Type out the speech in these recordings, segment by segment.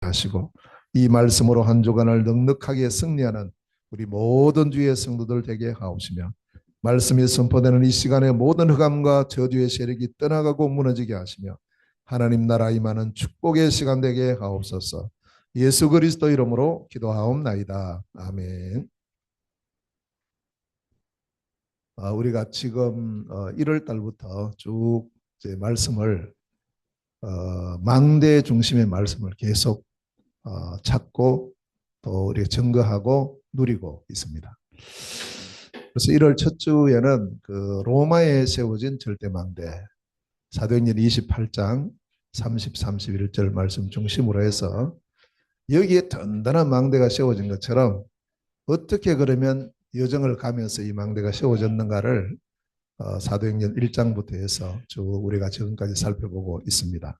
하시고 이 말씀으로 한 주간을 넉넉하게 승리하는 우리 모든 주의 성도들 되게 하옵시며 말씀이 선포되는 이 시간에 모든 흑암과 저주의 세력이 떠나가고 무너지게 하시며 하나님 나라 임하는 축복의 시간 되게 하옵소서. 예수 그리스도 이름으로 기도하옵나이다. 아멘. 우리가 지금 1월 달부터 쭉 이제 말씀을 망대 중심의 말씀을 계속 찾고 또 우리가 증거하고 누리고 있습니다. 그래서 1월 첫 주에는 그 로마에 세워진 절대망대 사도행전 28장 30, 31절 말씀 중심으로 해서 여기에 든든한 망대가 세워진 것처럼 어떻게 그러면 여정을 가면서 이 망대가 세워졌는가를 사도행전 1장부터 해서 쭉 우리가 지금까지 살펴보고 있습니다.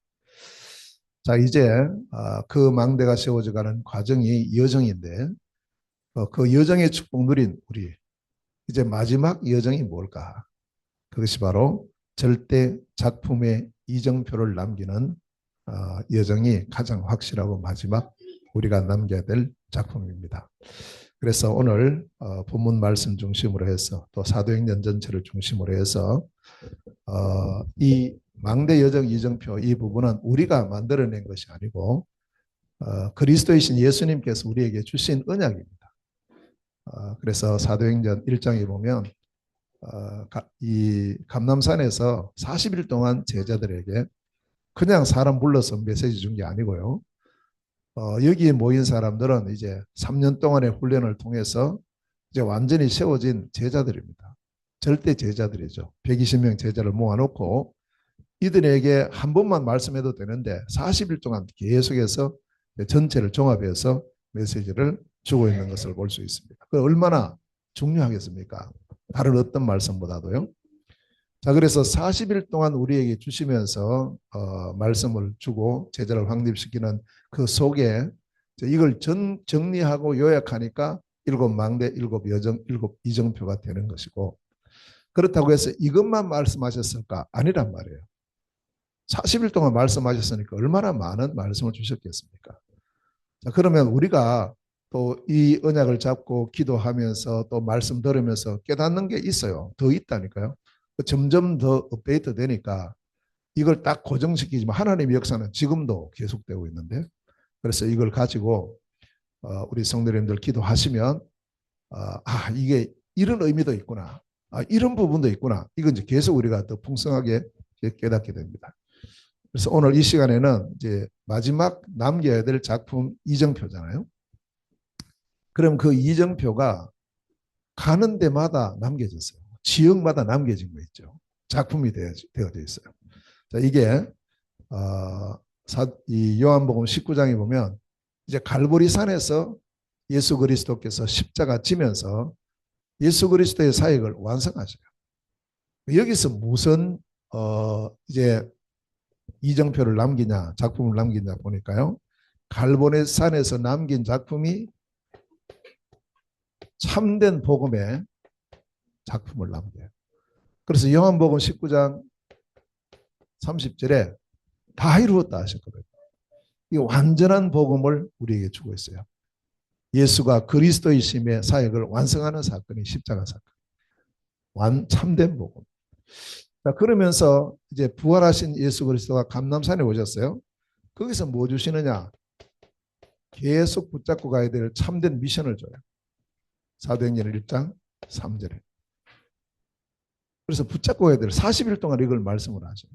자, 이제 그 망대가 세워져가는 과정이 여정인데 그 여정의 축복 누린 우리 이제 마지막 여정이 뭘까? 그것이 바로 절대 작품의 이정표를 남기는 여정이 가장 확실하고 마지막 우리가 남겨야 될 작품입니다. 그래서 오늘 본문 말씀 중심으로 해서 또 사도행전 전체를 중심으로 해서 이 망대 여정 이정표 이 부분은 우리가 만들어낸 것이 아니고 그리스도이신 예수님께서 우리에게 주신 언약입니다. 그래서 사도행전 1장에 보면 이 감람산에서 40일 동안 제자들에게 그냥 사람 불러서 메시지 준 게 아니고요. 여기에 모인 사람들은 이제 3년 동안의 훈련을 통해서 이제 완전히 세워진 제자들입니다. 절대 제자들이죠. 120명 제자를 모아놓고 이들에게 한 번만 말씀해도 되는데 40일 동안 계속해서 전체를 종합해서 메시지를 주고 있는 것을 볼 수 있습니다. 그 얼마나 중요하겠습니까? 다른 어떤 말씀보다도요. 자, 그래서 40일 동안 우리에게 주시면서 말씀을 주고 제자를 확립시키는 그 속에 이걸 정리하고 요약하니까 7망대, 7여정, 7이정표가 되는 것이고 그렇다고 해서 이것만 말씀하셨을까? 아니란 말이에요. 40일 동안 말씀하셨으니까 얼마나 많은 말씀을 주셨겠습니까? 자, 그러면 우리가 또 이 언약을 잡고 기도하면서 또 말씀 들으면서 깨닫는 게 있어요. 더 있다니까요. 점점 더 업데이트 되니까 이걸 딱 고정시키지만 하나님의 역사는 지금도 계속되고 있는데 그래서 이걸 가지고 우리 성도님들 기도하시면 이게 이런 의미도 있구나. 이런 부분도 있구나. 이건 이제 계속 우리가 더 풍성하게 깨닫게 됩니다. 그래서 오늘 이 시간에는 이제 마지막 남겨야 될 작품 이정표잖아요. 그럼 그 이정표가 가는 데마다 남겨졌어요. 지역마다 남겨진 거 있죠. 작품이 되어져 있어요. 자, 이게 이 요한복음 19장에 보면 이제 갈보리산에서 예수 그리스도께서 십자가 지면서 예수 그리스도의 사역을 완성하셔요. 여기서 무슨 이제 이정표를 남기냐, 작품을 남기냐 보니까요. 갈보리산에서 남긴 작품이 참된 복음의 작품을 남겨요. 그래서 요한복음 19장 30절에 다 이루었다 하셨거든요. 이 완전한 복음을 우리에게 주고 있어요. 예수가 그리스도이심의 사역을 완성하는 사건이 십자가 사건. 참된 복음. 자, 그러면서 이제 부활하신 예수 그리스도가 감람산에 오셨어요. 거기서 뭐 주시느냐? 계속 붙잡고 가야 될 참된 미션을 줘요. 사도행전 1장 3절에. 그래서 붙잡고 가야 될 40일 동안 이걸 말씀을 하죠.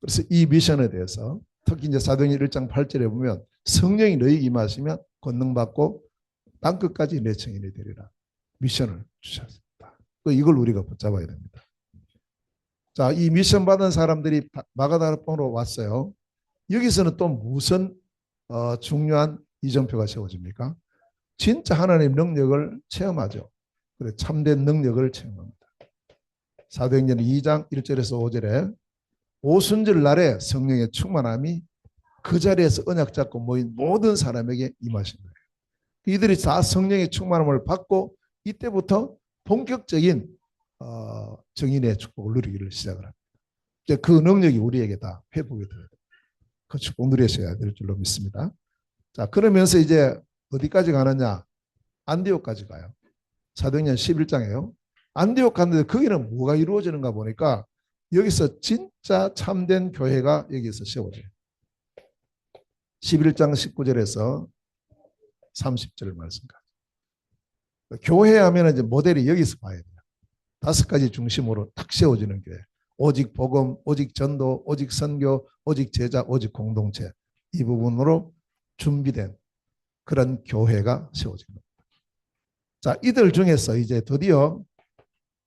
그래서 이 미션에 대해서 특히 이제 사도행전 1장 8절에 보면 성령이 너희에게 임하시면 권능받고 땅끝까지 내 증인이 되리라. 미션을 주셨습니다. 이걸 우리가 붙잡아야 됩니다. 자, 이 미션 받은 사람들이 마가다락방으로 왔어요. 여기서는 또 무슨 중요한 이정표가 세워집니까? 진짜 하나님의 능력을 체험하죠. 그래, 참된 능력을 체험합니다. 사도행전 2장 1절에서 5절에 오순절 날에 성령의 충만함이 그 자리에서 언약 잡고 모인 모든 사람에게 임하신 거예요. 이들이 다 성령의 충만함을 받고 이때부터 본격적인 정인의 축복을 누리기를 시작을 합니다. 이제 그 능력이 우리에게 다 회복이 돼요. 그 축복 누리셔야 될 줄로 믿습니다. 자, 그러면서 이제 어디까지 가느냐? 안디옥까지 가요. 사도행전 11장이에요. 안디옥 갔는데 거기는 뭐가 이루어지는가 보니까 여기서 진짜 참된 교회가 여기서 세워져요. 11장 19절에서 30절 말씀까지. 교회 하면 이제 모델이 여기서 봐야 돼요. 5가지 중심으로 탁 세워지는 교회. 오직 복음, 오직 전도, 오직 선교, 오직 제자, 오직 공동체. 이 부분으로 준비된 그런 교회가 세워집니다. 자, 이들 중에서 이제 드디어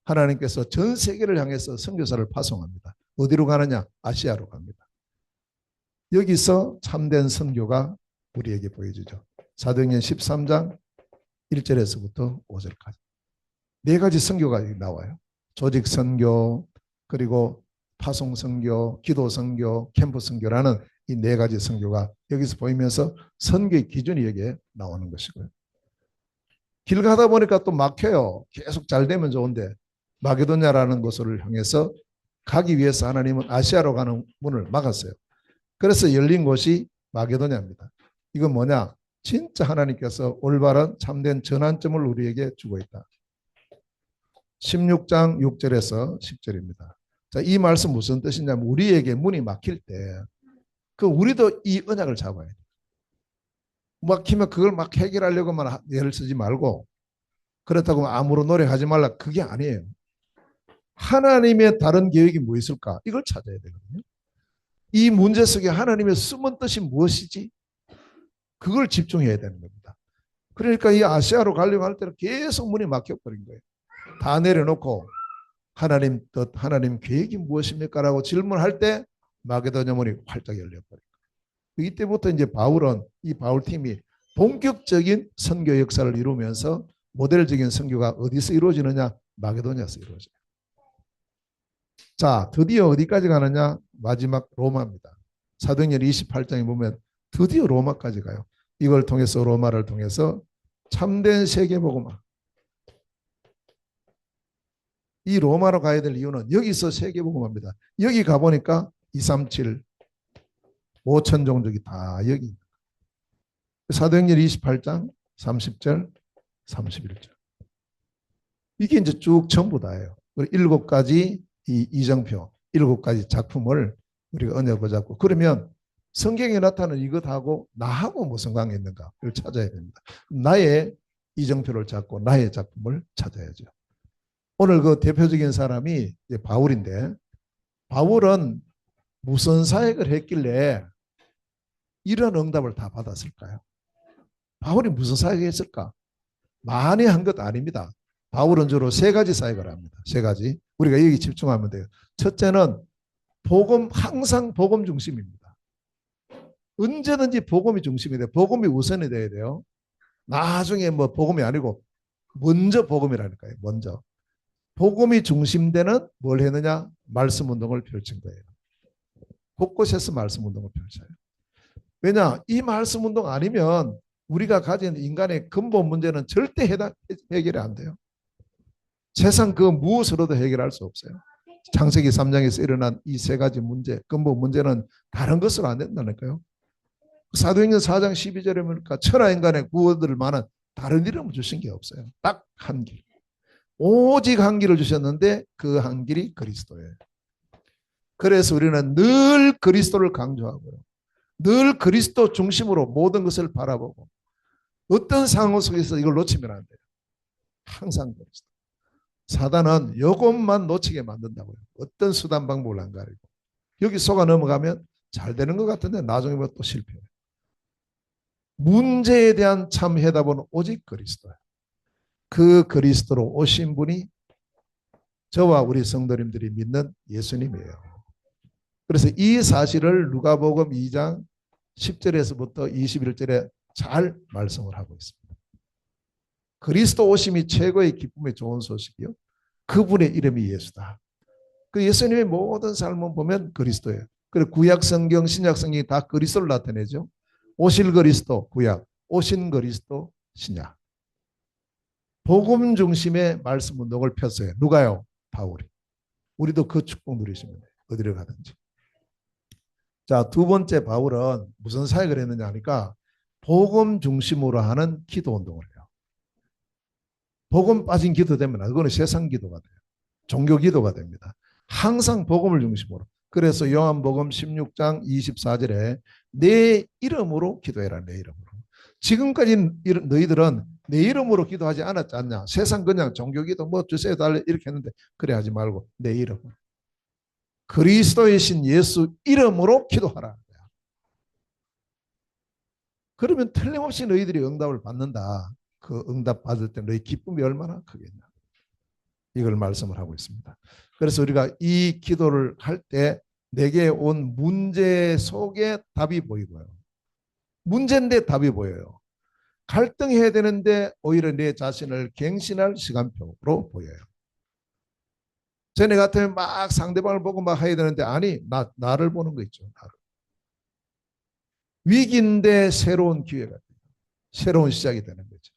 하나님께서 전 세계를 향해서 선교사를 파송합니다. 어디로 가느냐? 아시아로 갑니다. 여기서 참된 선교가 우리에게 보여주죠. 사도행전 13장 1절에서부터 5절까지. 4가지 선교가 나와요. 조직 선교, 그리고 파송 선교, 기도 선교, 캠프 선교라는 이 4가지 선교가 여기서 보이면서 선교의 기준이 여기에 나오는 것이고요. 길 가다 보니까 또 막혀요. 계속 잘 되면 좋은데 마게도냐라는 곳을 향해서 가기 위해서 하나님은 아시아로 가는 문을 막았어요. 그래서 열린 곳이 마게도냐입니다. 이건 뭐냐? 진짜 하나님께서 올바른 참된 전환점을 우리에게 주고 있다. 16장 6절에서 10절입니다. 자, 이 말씀 무슨 뜻이냐면 우리에게 문이 막힐 때 우리도 이 언약을 잡아야 돼요. 막히면 그걸 막 해결하려고만 애를 쓰지 말고 그렇다고 아무런 노력하지 말라. 그게 아니에요. 하나님의 다른 계획이 뭐 있을까? 이걸 찾아야 되거든요. 이 문제 속에 하나님의 숨은 뜻이 무엇이지? 그걸 집중해야 되는 겁니다. 그러니까 이 아시아로 가려고 할 때는 계속 문이 막혀버린 거예요. 다 내려놓고 하나님 뜻, 하나님 계획이 무엇입니까? 라고 질문할 때 마게도냐 문이 활짝 열려버린 거예요. 이때부터 이제 바울은 이 바울팀이 본격적인 선교 역사를 이루면서 모델적인 선교가 어디서 이루어지느냐? 마게도냐에서 이루어져요. 자, 드디어 어디까지 가느냐? 마지막 로마입니다. 사도행전 28장에 보면 드디어 로마까지 가요. 이걸 통해서 로마를 통해서 참된 세계복음화. 이 로마로 가야 될 이유는 여기서 세계복음화입니다. 여기 가보니까 237, 5천 종족이 다 여기. 사도행전 28장 30절, 31절. 이게 이제 쭉 전부 다예요. 7가지 이 이정표, 7가지 작품을 우리가 언역을 잡고 그러면 성경에 나타나는 이것하고 나하고 무슨 관계 있는가? 를 찾아야 됩니다. 나의 이정표를 잡고 나의 작품을 찾아야죠. 오늘 그 대표적인 사람이 이제 바울인데 바울은 무슨 사역을 했길래 이런 응답을 다 받았을까요? 바울이 무슨 사역을 했을까? 많이 한 것 아닙니다. 바울은 주로 3가지 사역을 합니다. 3가지. 우리가 여기 집중하면 돼요. 첫째는 복음, 항상 복음 중심입니다. 언제든지 복음이 중심이 돼요. 복음이 우선이 돼야 돼요. 나중에 뭐 복음이 아니고 먼저 복음이라니까요. 먼저. 복음이 중심되는 뭘 했느냐? 말씀 운동을 펼친 거예요. 곳곳에서 말씀 운동을 펼쳐요. 왜냐? 이 말씀 운동 아니면 우리가 가진 인간의 근본 문제는 절대 해결이 안 돼요. 세상 그 무엇으로도 해결할 수 없어요. 창세기 3장에서 일어난 이 3가지 문제, 근본 문제는 다른 것으로 안 된다니까요. 사도행전 4장 12절에 보니까 천하 인간의 구원들을 만한 다른 이름을 주신 게 없어요. 딱 한 길. 오직 한 길을 주셨는데 그 한 길이 그리스도예요. 그래서 우리는 늘 그리스도를 강조하고요. 늘 그리스도 중심으로 모든 것을 바라보고 어떤 상황 속에서 이걸 놓치면 안 돼요. 항상 그리스도. 사단은 이것만 놓치게 만든다고요. 어떤 수단 방법을 안 가리고. 여기 속아 넘어가면 잘 되는 것 같은데 나중에 또 실패해요. 문제에 대한 참 해답은 오직 그리스도예요. 그 그리스도로 오신 분이 저와 우리 성도님들이 믿는 예수님이에요. 그래서 이 사실을 누가복음 2장 10절에서부터 21절에 잘 말씀을 하고 있습니다. 그리스도 오심이 최고의 기쁨의 좋은 소식이요. 그분의 이름이 예수다. 그 예수님의 모든 삶을 보면 그리스도예요. 그리고 구약 성경, 신약 성경이 다 그리스도를 나타내죠. 오실 그리스도 구약, 오신 그리스도 신약. 복음 중심의 말씀 운동을 폈어요. 누가요? 바울이. 우리도 그 축복 누리시면 돼요. 어디를 가든지. 자, 두 번째 바울은 무슨 사역을 했느냐 하니까 복음 중심으로 하는 기도 운동을 해요. 복음 빠진 기도 되면 그거는 세상 기도가 돼요. 종교 기도가 됩니다. 항상 복음을 중심으로. 그래서 요한복음 16장 24절에 내 이름으로 기도해라. 내 이름으로. 지금까지 너희들은 내 이름으로 기도하지 않았지 않냐. 세상 그냥 종교 기도 뭐 주세요 달래 이렇게 했는데 그래 하지 말고 내 이름으로. 그리스도의 신 예수 이름으로 기도하라. 그러면 틀림없이 너희들이 응답을 받는다. 그 응답 받을 때 너희 기쁨이 얼마나 크겠냐. 이걸 말씀을 하고 있습니다. 그래서 우리가 이 기도를 할 때 내게 온 문제 속에 답이 보이고요. 문제인데 답이 보여요. 갈등해야 되는데 오히려 내 자신을 갱신할 시간표로 보여요. 전에 같으면 막 상대방을 보고 막 해야 되는데 아니 나를 보는 거 있죠. 나를. 위기인데 새로운 기회가 돼요. 새로운 시작이 되는 거죠.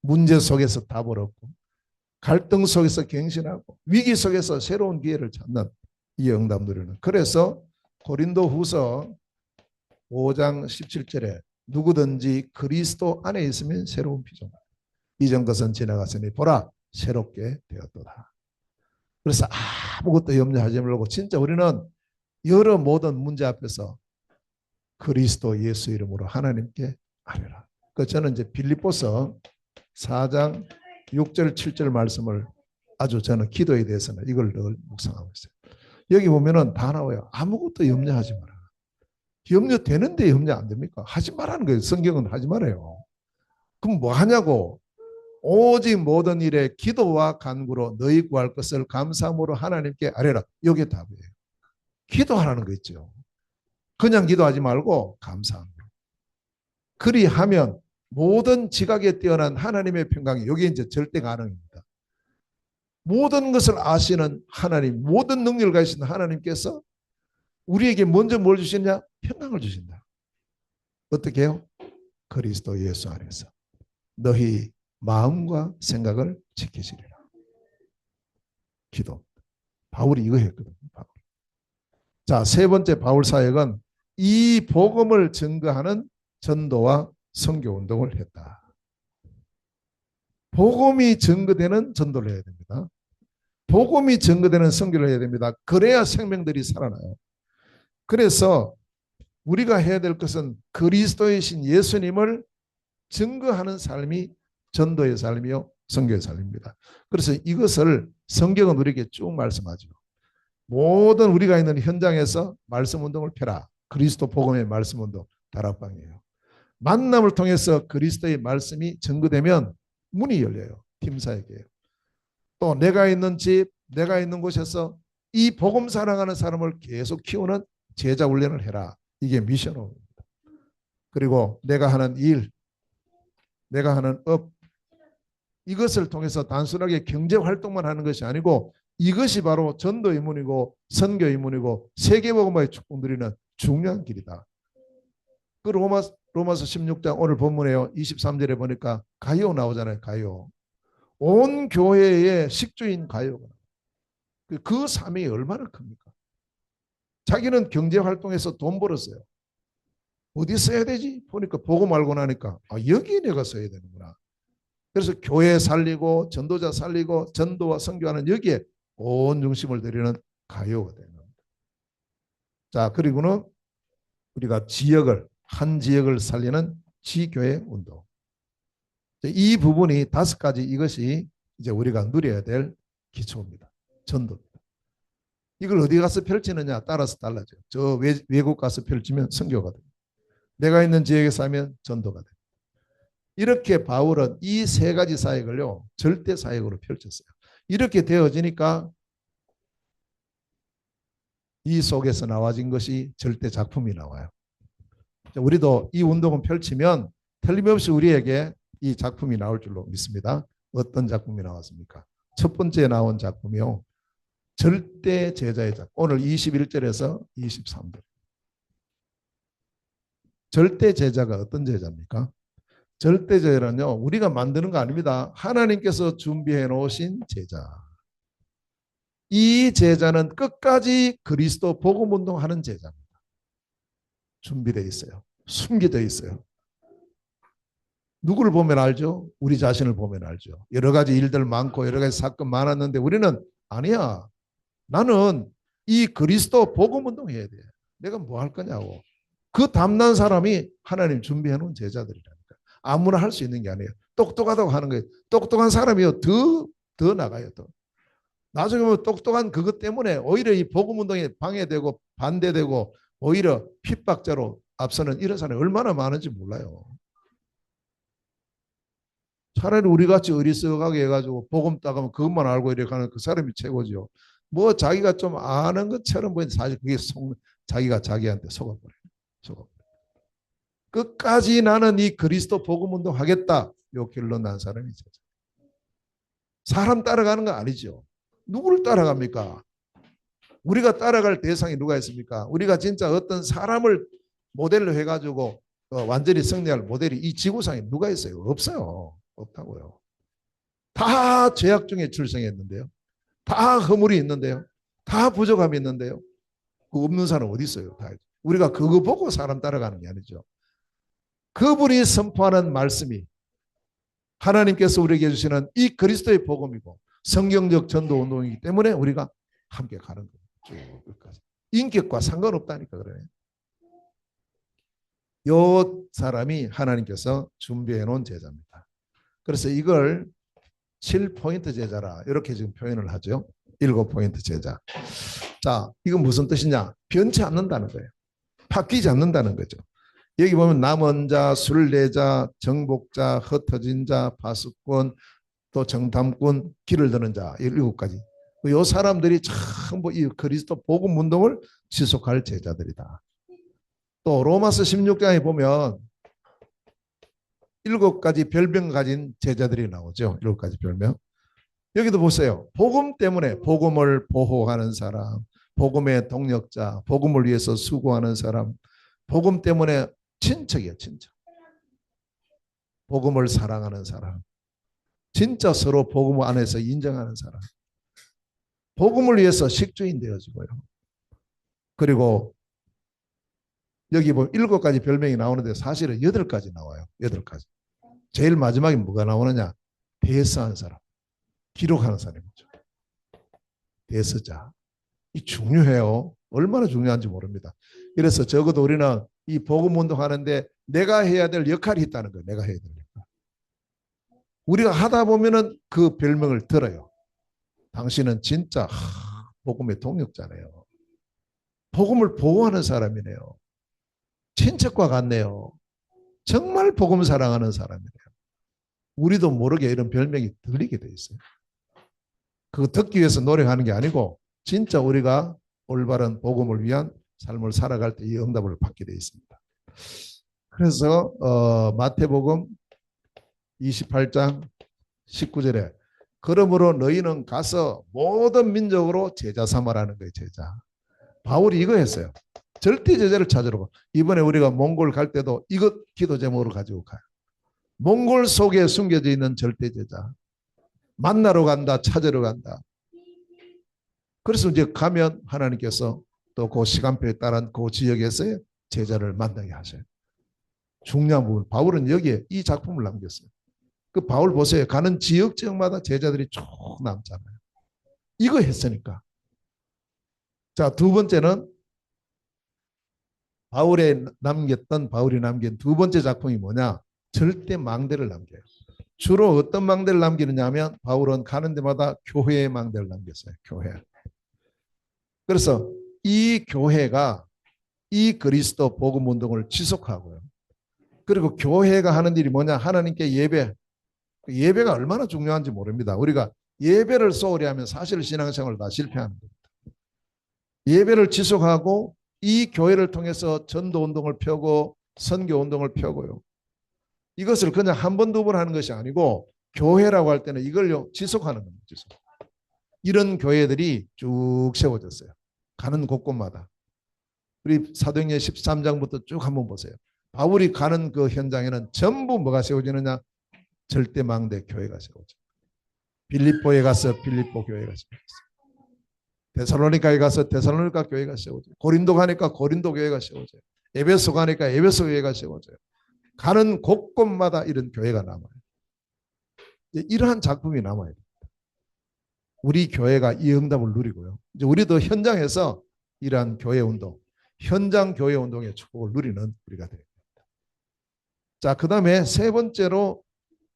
문제 속에서 답을 얻고 갈등 속에서 갱신하고 위기 속에서 새로운 기회를 찾는 이 응답 누리는. 그래서 고린도 후서 5장 17절에 누구든지 그리스도 안에 있으면 새로운 피조물. 이전 것은 지나갔으니 보라 새롭게 되었도다. 그래서 아무것도 염려하지 말고 진짜 우리는 여러 모든 문제 앞에서 그리스도 예수 이름으로 하나님께 아뢰라. 그 저는 이제 빌립보서 4장 6절 7절 말씀을 아주 저는 기도에 대해서는 이걸 늘 묵상하고 있어요. 여기 보면은 다 나와요. 아무것도 염려하지 마라. 염려되는데 염려 안 됩니까? 하지 말라는 거예요. 성경은 하지 말아요. 그럼 뭐 하냐고. 오직 모든 일에 기도와 간구로 너희 구할 것을 감사함으로 하나님께 아뢰라. 이게 답이에요. 기도하라는 거 있죠. 그냥 기도하지 말고 감사함으로. 그리하면 모든 지각에 뛰어난 하나님의 평강이 여기 이제 절대 가능입니다. 모든 것을 아시는 하나님, 모든 능력을 가지신 하나님께서 우리에게 먼저 뭘 주시냐? 평강을 주신다. 어떻게 해요? 그리스도 예수 안에서 너희 마음과 생각을 지키시리라. 기도. 바울이 이거 했거든요. 바울. 자, 세 번째 바울 사역은 이 복음을 증거하는 전도와 선교 운동을 했다. 복음이 증거되는 전도를 해야 됩니다. 복음이 증거되는 선교를 해야 됩니다. 그래야 생명들이 살아나요. 그래서 우리가 해야 될 것은 그리스도의 신 예수님을 증거하는 삶이 전도의 삶이요 선교의 삶입니다. 그래서 이것을 성경은 우리에게 쭉 말씀하죠. 모든 우리가 있는 현장에서 말씀 운동을 펴라. 그리스도 복음의 말씀 운동 다락방이에요. 만남을 통해서 그리스도의 말씀이 증거되면 문이 열려요. 팀사에게. 또 내가 있는 집, 내가 있는 곳에서 이 복음 사랑하는 사람을 계속 키우는 제자 훈련을 해라. 이게 미션입니다. 그리고 내가 하는 일, 내가 하는 업, 이것을 통해서 단순하게 경제 활동만 하는 것이 아니고 이것이 바로 전도 의문이고 선교 의문이고 세계복음화의 축복 누리는 중요한 길이다. 그 로마서 16장 오늘 본문에요. 23절에 보니까 가요 나오잖아요. 가요. 온 교회의 식주인 가요가. 그 사명이 얼마나 큽니까? 자기는 경제 활동에서 돈 벌었어요. 어디 써야 되지? 보니까 복음 알고 나니까 여기 내가 써야 되는구나. 그래서 교회 살리고 전도자 살리고 전도와 선교하는 여기에 온 중심을 들이는 가요가 되는 겁니다. 자, 그리고는 우리가 한 지역을 살리는 지교회 운동. 이 부분이 5가지 이것이 이제 우리가 누려야 될 기초입니다. 전도입니다. 이걸 어디 가서 펼치느냐 따라서 달라져요. 저 외국 가서 펼치면 선교가 됩니다. 내가 있는 지역에 살면 전도가 됩니다. 이렇게 바울은 이 3가지 사역을요 절대 사역으로 펼쳤어요. 이렇게 되어지니까 이 속에서 나와진 것이 절대 작품이 나와요. 우리도 이 운동을 펼치면 틀림없이 우리에게 이 작품이 나올 줄로 믿습니다. 어떤 작품이 나왔습니까? 첫 번째 나온 작품이요. 절대 제자의 작품. 오늘 21절에서 23절. 절대 제자가 어떤 제자입니까? 절대 제자는요. 우리가 만드는 거 아닙니다. 하나님께서 준비해 놓으신 제자. 이 제자는 끝까지 그리스도 복음 운동하는 제자입니다. 준비되어 있어요. 숨겨져 있어요. 누구를 보면 알죠? 우리 자신을 보면 알죠. 여러 가지 일들 많고 여러 가지 사건 많았는데 우리는 아니야. 나는 이 그리스도 복음 운동해야 돼. 내가 뭐 할 거냐고. 그 담난 사람이 하나님 준비해 놓은 제자들이라니까. 아무나 할 수 있는 게 아니에요. 똑똑하다고 하는 거예요. 똑똑한 사람이요. 더 나가요. 더. 나중에 보면 똑똑한 그것 때문에 오히려 이 복음 운동에 방해되고 반대되고 오히려 핍박자로 앞서는 이런 사람이 얼마나 많은지 몰라요. 차라리 우리 같이 어리석하게 해가지고 복음 따가면 그것만 알고 이렇게 하는 그 사람이 최고죠. 뭐 자기가 좀 아는 것처럼 보이는데 사실 그게 자기가 자기한테 속아버려요. 속아버려요. 끝까지 나는 이 그리스도 복음 운동 하겠다. 요 결론 난 사람이죠. 사람 따라가는 거 아니죠. 누구를 따라갑니까? 우리가 따라갈 대상이 누가 있습니까? 우리가 진짜 어떤 사람을 모델로 해가지고 완전히 승리할 모델이 이 지구상에 누가 있어요? 없어요. 없다고요. 다 죄악 중에 출생했는데요. 다 허물이 있는데요. 다 부족함이 있는데요. 그 없는 사람 어디 있어요? 다. 우리가 그거 보고 사람 따라가는 게 아니죠. 그분이 선포하는 말씀이 하나님께서 우리에게 주시는 이 그리스도의 복음이고 성경적 전도 운동이기 때문에 우리가 함께 가는 거예요. 끝까지. 인격과 상관없다니까 그래요. 요 사람이 하나님께서 준비해 놓은 제자입니다. 그래서 이걸 7포인트 제자라 이렇게 지금 표현을 하죠. 7포인트 제자. 자, 이건 무슨 뜻이냐? 변치 않는다는 거예요. 바뀌지 않는다는 거죠. 여기 보면 남은 자, 순례자, 정복자, 흩어진 자, 파수꾼, 또 정탐꾼, 길을 드는 자, 7가지. 이 사람들이 전부 이 그리스도 복음 운동을 지속할 제자들이다. 또 로마서 16장에 보면 7가지 별명 가진 제자들이 나오죠. 7가지 별명. 여기도 보세요. 복음 때문에 복음을 보호하는 사람, 복음의 동력자, 복음을 위해서 수고하는 사람, 복음 때문에 친척이에요. 친척. 복음을 사랑하는 사람. 진짜 서로 복음 안에서 인정하는 사람. 복음을 위해서 식주인 되어지고요. 그리고 여기 보면 7가지 별명이 나오는데 사실은 8가지 나와요. 8가지. 제일 마지막에 뭐가 나오느냐? 대서한 사람. 기록하는 사람이죠. 대서자. 이 중요해요. 얼마나 중요한지 모릅니다. 그래서 적어도 우리는 이 복음 운동하는데 내가 해야 될 역할이 있다는 거예요. 내가 해야 될 역할. 우리가 하다 보면은 그 별명을 들어요. 당신은 진짜 복음의 동력자네요. 복음을 보호하는 사람이네요. 친척과 같네요. 정말 복음 사랑하는 사람이네요. 우리도 모르게 이런 별명이 들리게 돼 있어요. 그거 듣기 위해서 노력하는 게 아니고 진짜 우리가 올바른 복음을 위한 삶을 살아갈 때 이 응답을 받게 돼 있습니다. 그래서 마태복음 28장 19절에 그러므로 너희는 가서 모든 민족으로 제자 삼으라는 거예요. 제자. 바울이 이거 했어요. 절대 제자를 찾으러 가. 이번에 우리가 몽골 갈 때도 이것 기도 제목으로 가지고 가요. 몽골 속에 숨겨져 있는 절대 제자. 만나러 간다. 찾으러 간다. 그래서 이제 가면 하나님께서 또 그 시간표에 따른 그 지역에서의 제자를 만나게 하셔요. 중요한 부분. 바울은 여기에 이 작품을 남겼어요. 그 바울 보세요. 가는 지역마다 제자들이 쭉 남잖아요. 이거 했으니까. 자, 두 번째는 바울이 남긴 두 번째 작품이 뭐냐? 절대 망대를 남겨요. 주로 어떤 망대를 남기느냐 하면 바울은 가는 데마다 교회의 망대를 남겼어요. 교회. 그래서 이 교회가 이 그리스도 복음 운동을 지속하고요. 그리고 교회가 하는 일이 뭐냐? 하나님께 예배. 예배가 얼마나 중요한지 모릅니다. 우리가 예배를 소홀히 하면 사실 신앙생활을 다 실패하는 겁니다. 예배를 지속하고 이 교회를 통해서 전도 운동을 펴고 선교 운동을 펴고요. 이것을 그냥 한 번, 두 번 하는 것이 아니고 교회라고 할 때는 이걸요 지속하는 겁니다. 지속. 이런 교회들이 쭉 세워졌어요. 가는 곳곳마다. 우리 사도행전 13장부터 쭉 한번 보세요. 바울이 가는 그 현장에는 전부 뭐가 세워지느냐? 절대망대 교회가 세워져. 빌립보에 가서 빌립보 교회가 세워졌어요. 데살로니가에 가서 데살로니가 교회가 세워져요. 고린도 가니까 고린도 교회가 세워져요. 에베소 가니까 에베소 교회가 세워져요. 가는 곳곳마다 이런 교회가 남아요. 이러한 작품이 남아요. 우리 교회가 이 응답을 누리고요. 이제 우리도 현장에서 이러한 교회 운동, 현장 교회 운동의 축복을 누리는 우리가 됩니다. 자, 그 다음에 세 번째로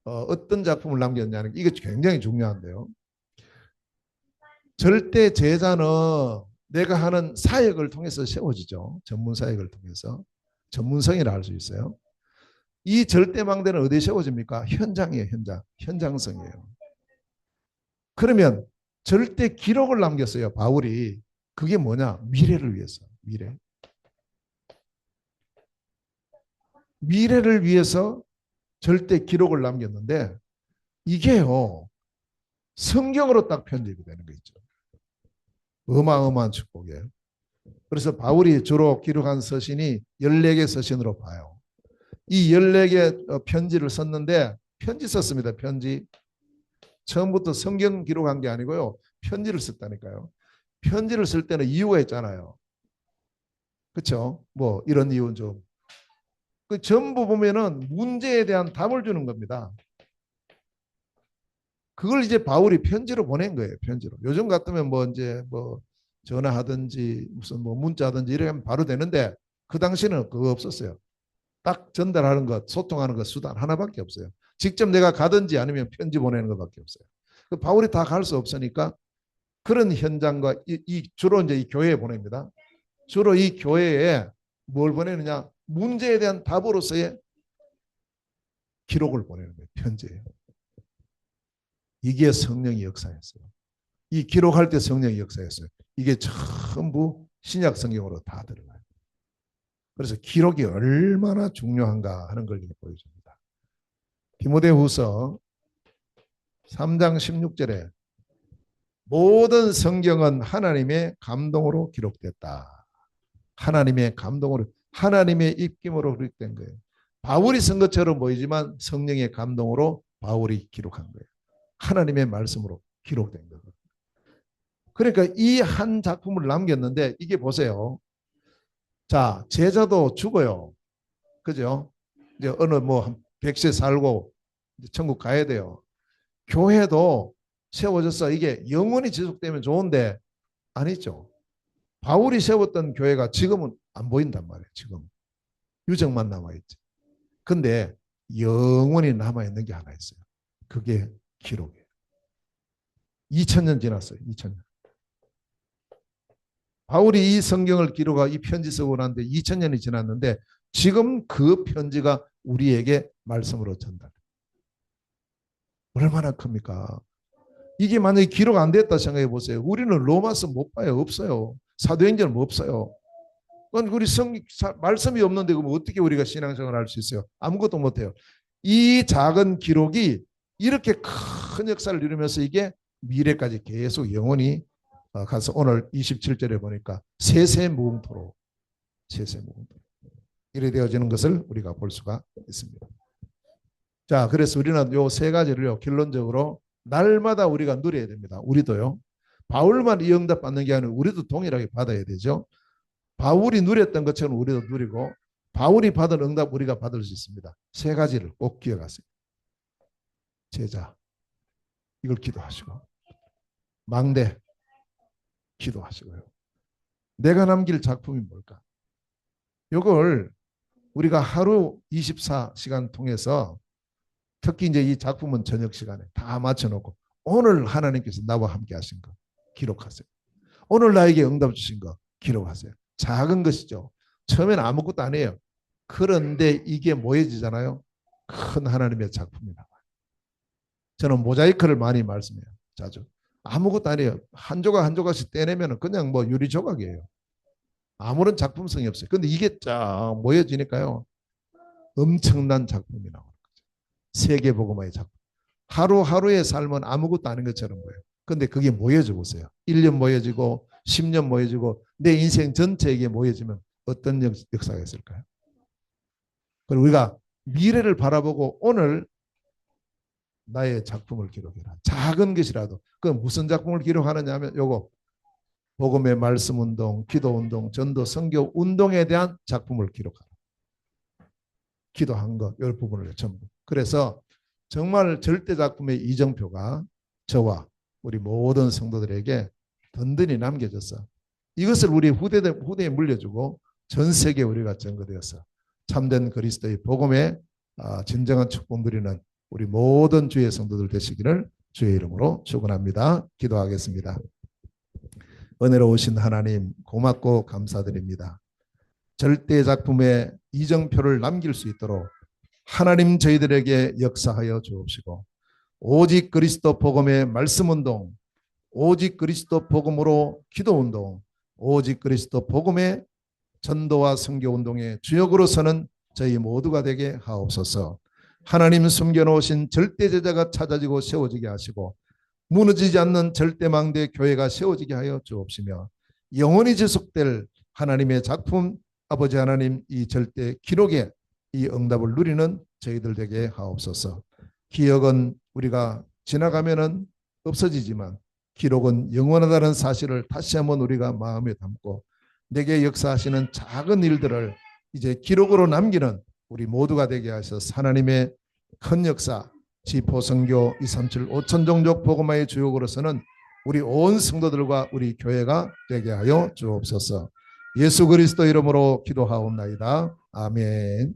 어떤 작품을 남겼냐는 게 이게 굉장히 중요한데요. 절대 제자는 내가 하는 사역을 통해서 세워지죠. 전문 사역을 통해서. 전문성이라 할 수 있어요. 이 절대망대는 어디에 세워집니까? 현장이에요. 현장. 현장성이에요. 그러면 절대 기록을 남겼어요. 바울이. 그게 뭐냐? 미래를 위해서. 미래. 미래를 위해서 절대 기록을 남겼는데 이게요. 성경으로 딱 편집이 되는 거 있죠. 어마어마한 축복이에요. 그래서 바울이 주로 기록한 서신이 14개 서신으로 봐요. 이 14개 편지를 썼는데 편지 썼습니다. 편지. 처음부터 성경 기록한 게 아니고요. 편지를 썼다니까요. 편지를 쓸 때는 이유가 있잖아요. 그렇죠? 뭐 이런 이유는 좀. 그 전부 보면은 문제에 대한 답을 주는 겁니다. 그걸 이제 바울이 편지로 보낸 거예요. 편지로. 요즘 같으면 뭐 이제 뭐 전화하든지 무슨 뭐 문자든지 이렇게 하면 바로 되는데 그 당시는 그거 없었어요. 딱 전달하는 것, 소통하는 것 수단 하나밖에 없어요. 직접 내가 가든지 아니면 편지 보내는 것밖에 없어요. 그 바울이 다 갈 수 없으니까 그런 현장과 주로 이제 이 교회에 보냅니다. 주로 이 교회에 뭘 보내느냐? 문제에 대한 답으로서의 기록을 보내는 거예요. 편지예요. 이게 성령의 역사였어요. 이 기록할 때 성령의 역사였어요. 이게 전부 신약 성경으로 다 들어가요. 그래서 기록이 얼마나 중요한가 하는 걸 보여줍니다. 디모데후서 3장 16절에 모든 성경은 하나님의 감동으로 기록됐다. 하나님의 감동으로, 하나님의 입김으로 기록된 거예요. 바울이 쓴 것처럼 보이지만 성령의 감동으로 바울이 기록한 거예요. 하나님의 말씀으로 기록된 거예요. 그러니까 이 한 작품을 남겼는데 이게 보세요. 자, 제자도 죽어요. 그죠? 이제 어느 뭐 100세 살고 천국 가야 돼요. 교회도 세워져서 이게 영원히 지속되면 좋은데 아니죠. 바울이 세웠던 교회가 지금은 안 보인단 말이에요. 지금 유적만 남아있지. 근데 영원히 남아있는 게 하나 있어요. 그게 기록이에요. 2000년 지났어요. 2000년. 바울이 이 성경을 기록하고 이 편지 쓰고 나는데 2000년이 지났는데 지금 그 편지가 우리에게 말씀으로 전달. 얼마나 큽니까? 이게 만약에 기록 안 됐다 생각해 보세요. 우리는 로마서 못 봐요. 없어요. 사도행전 없어요. 우리 말씀이 없는데 그럼 어떻게 우리가 신앙생활을 할 수 있어요? 아무것도 못해요. 이 작은 기록이 이렇게 큰 역사를 이루면서 이게 미래까지 계속 영원히 가서 오늘 27절에 보니까 세세무궁토록 이래 되어지는 것을 우리가 볼 수가 있습니다. 자, 그래서 우리는 요 세 가지를요 결론적으로 날마다 우리가 누려야 됩니다. 우리도요. 바울만 이 응답 받는 게 아니라 우리도 동일하게 받아야 되죠. 바울이 누렸던 것처럼 우리도 누리고 바울이 받은 응답 우리가 받을 수 있습니다. 세 가지를 꼭 기억하세요. 제자 이걸 기도하시고 망대 기도하시고요. 내가 남길 작품이 뭘까? 이걸 우리가 하루 24시간 통해서 특히 이제 이 작품은 저녁 시간에 다 맞춰놓고 오늘 하나님께서 나와 함께 하신 거 기록하세요. 오늘 나에게 응답 주신 거 기록하세요. 작은 것이죠. 처음에는 아무것도 아니에요. 그런데 이게 모여지잖아요. 큰 하나님의 작품이 나와요. 저는 모자이크를 많이 말씀해요. 자주. 아무것도 아니에요. 한 조각 한 조각씩 떼내면 그냥 뭐 유리 조각이에요. 아무런 작품성이 없어요. 근데 이게 쫙 모여지니까요. 엄청난 작품이 나오는 거죠. 세계복음화의 작품. 하루하루의 삶은 아무것도 아닌 것처럼 보여요. 근데 그게 모여져 보세요. 1년 모여지고 10년 모여지고 내 인생 전체에게 모여지면 어떤 역사가 있을까요? 그리고 우리가 미래를 바라보고 오늘 나의 작품을 기록해라. 작은 것이라도. 그 무슨 작품을 기록하느냐 하면 요거 복음의 말씀 운동, 기도 운동, 전도, 선교 운동에 대한 작품을 기록하라. 기도한 것, 이 부분을 전부. 그래서 정말 절대 작품의 이정표가 저와 우리 모든 성도들에게 든든히 남겨졌어. 이것을 우리 후대에 물려주고 전 세계에 우리가 전거되어서 참된 그리스도의 복음에 진정한 축복 누리는 우리 모든 주의 성도들 되시기를 주의 이름으로 축원합니다. 기도하겠습니다. 은혜로우신 하나님 고맙고 감사드립니다. 절대 작품의 이정표를 남길 수 있도록 하나님 저희들에게 역사하여 주옵시고 오직 그리스도 복음의 말씀 운동, 오직 그리스도 복음으로 기도 운동, 오직 그리스도 복음의 전도와 선교 운동의 주역으로 서는 저희 모두가 되게 하옵소서. 하나님 숨겨놓으신 절대 제자가 찾아지고 세워지게 하시고 무너지지 않는 절대망대 교회가 세워지게 하여 주옵시며 영원히 지속될 하나님의 작품 아버지 하나님 이 절대 기록에 이 응답을 누리는 저희들 되게 하옵소서. 기억은 우리가 지나가면은 없어지지만 기록은 영원하다는 사실을 다시 한번 우리가 마음에 담고 내게 역사하시는 작은 일들을 이제 기록으로 남기는 우리 모두가 되게 하셔서 하나님의 큰 역사 지포선교 237 5천종족 복음화의 주역으로서는 우리 온 성도들과 우리 교회가 되게 하여 주옵소서. 예수 그리스도 이름으로 기도하옵나이다. 아멘.